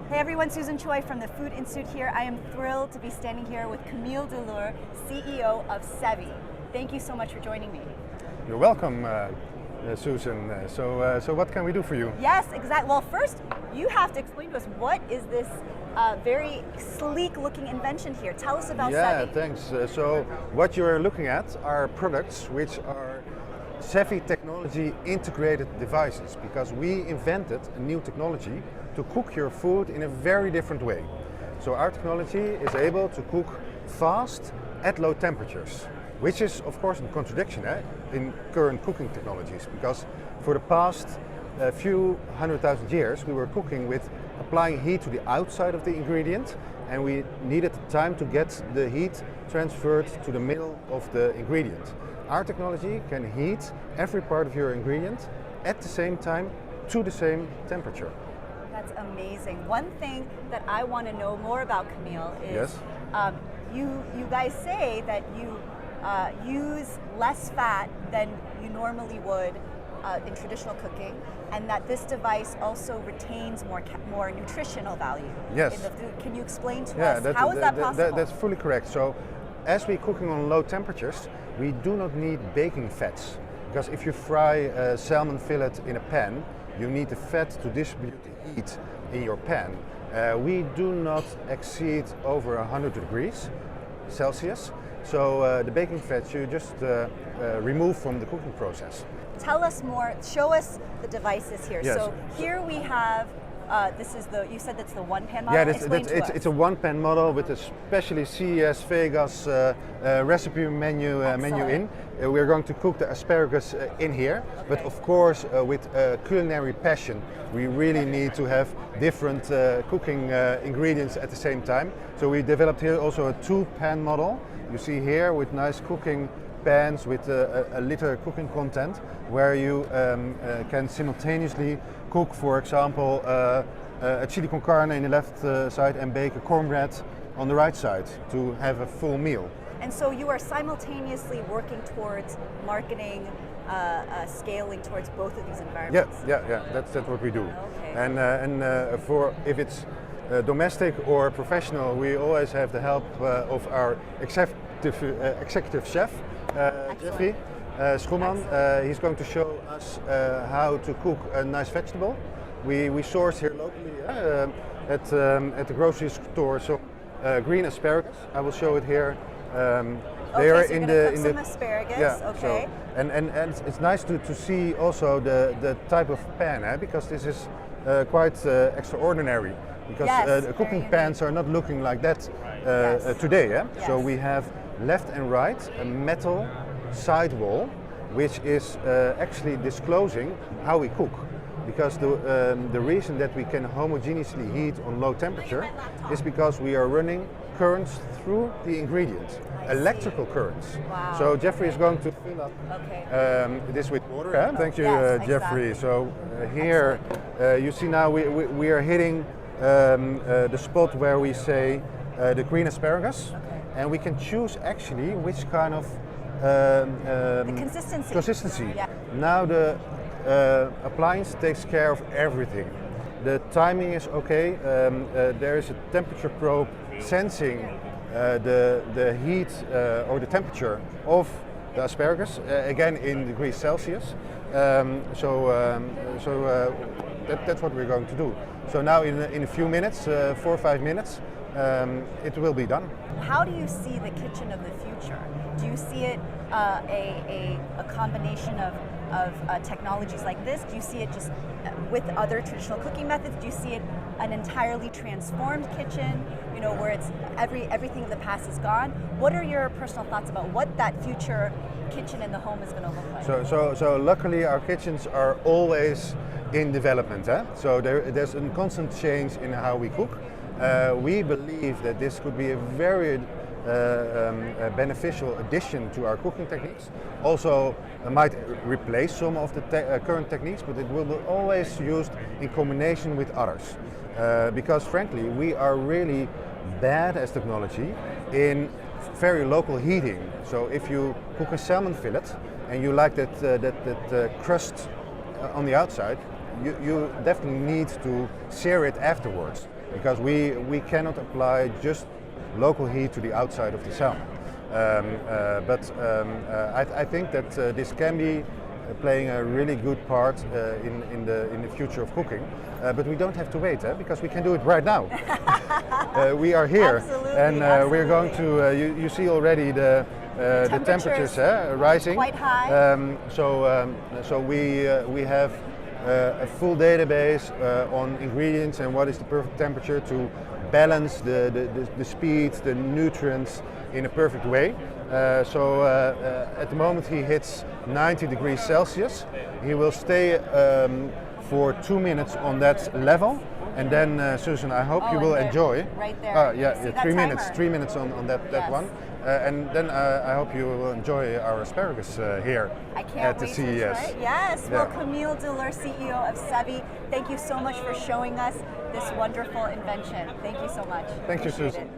Hey everyone, Susan Choi from the Food Institute here. I am thrilled to be standing here with Kamiel De Leur, CEO of Sevvy. Thank you so much for joining me. You're welcome, Susan. So what can we do for you? Yes, exactly. Well, first, you have to explain to us what is this very sleek-looking invention here. Tell us about Sevvy. Yeah, thanks. So what you're looking at are products which are Sevvy technology integrated devices, because we invented a new technology to cook your food in a very different way. So our technology is able to cook fast at low temperatures, which is of course a contradiction in current cooking technologies, because for the past few 100,000 years we were cooking with applying heat to the outside of the ingredient, and we needed time to get the heat transferred to the middle of the ingredient. Our technology can heat every part of your ingredient at the same time to the same temperature. That's amazing. One thing that I want to know more about, Kamiel, is yes? You guys say that you use less fat than you normally would in traditional cooking, and that this device also retains more nutritional value Yes. in the food. Can you explain to Yeah, us how is that possible? That's fully correct. So as we're cooking on low temperatures, we do not need baking fats, because if you fry a salmon fillet in a pan, you need the fat to distribute the heat in your pan. We do not exceed over 100 degrees Celsius, so the baking fats you just remove from the cooking process. Tell us more, show us the devices here. Yes. So here we have, you said that's the one pan model? Yeah, it's a one pan model with a specially 𝐟𝐶𝐻 has Vegas recipe menu in. We're going to cook the asparagus in here, okay. But of course with culinary passion we really need to have different cooking ingredients at the same time. So we developed here also a two pan model. You see here with nice cooking pans with a liter cooking content, where you can simultaneously cook, for example, a chili con carne in the left side and bake a cornbread on the right side to have a full meal. And so you are simultaneously working towards marketing, scaling towards both of these environments. Yeah. That's what we do. Okay. And for if it's domestic or professional, we always have the help of our executive chef, 𝗟𝗶𝗴 𝗂𝗶𝗹. He's going to show us how to cook a nice vegetable. We source here locally at the grocery store some green asparagus. I will show it here. They are so in some asparagus. yeah. Okay. So, and it's nice to see also the type of pan, because this is quite extraordinary. Because yes, the cooking unique. pans are not looking like that Yes. today. Yes. So we have left and right a metal sidewall, which is actually disclosing how we cook. Because the reason that we can homogeneously heat on low temperature is because we are running currents through the ingredients, electrical currents. Wow. So Jeffrey is going to fill up this with water. Thank you, Yes, Jeffrey. exactly. So here you see now we are hitting the spot where we say the green asparagus, and we can choose actually which kind of The consistency. Yeah. Now the appliance takes care of everything. The timing is okay. There is a temperature probe sensing the heat or the temperature of the asparagus, again in degrees Celsius. That's what we're going to do. So now in a few minutes, 4 or 5 minutes, it will be done. How do you see the kitchen of the future? Do you see it a combination of technologies like this? Do you see it just with other traditional cooking methods? Do you see it an entirely transformed kitchen, where it's everything of the past is gone? What are your personal thoughts about what that future kitchen in the home is going to look like? So luckily our kitchens are always in development. So there's a constant change in how we cook. We believe that this could be a very beneficial addition to our cooking techniques. Also might replace some of the current techniques, but it will be always used in combination with others. Because frankly, we are really bad as technology in very local heating. So if you cook a salmon fillet and you like that crust on the outside, you definitely need to sear it afterwards. because we cannot apply just local heat to the outside of the salmon. I think that this can be playing a really good part in the future of cooking. But we don't have to wait, because we can do it right now. We are here, Absolutely, and we're going absolutely. to. You see already the temperatures rising. Quite high. So we have a full database on ingredients and what is the perfect temperature to balance the speed, the nutrients in a perfect way. At the moment he hits 90 degrees Celsius. He will stay for 2 minutes on that level, and then Susan, I hope you will enjoy. Right there. Yeah, 3 minutes. 3 minutes on that Yes. one. And then I hope you will enjoy our asparagus here I can't at the wait CES. to try it. Yes. Yeah. Well, Kamiel De Leur, CEO of Sevvy, thank you so much for showing us this wonderful invention. Thank you so much. Thank you, Appreciate Susan. it.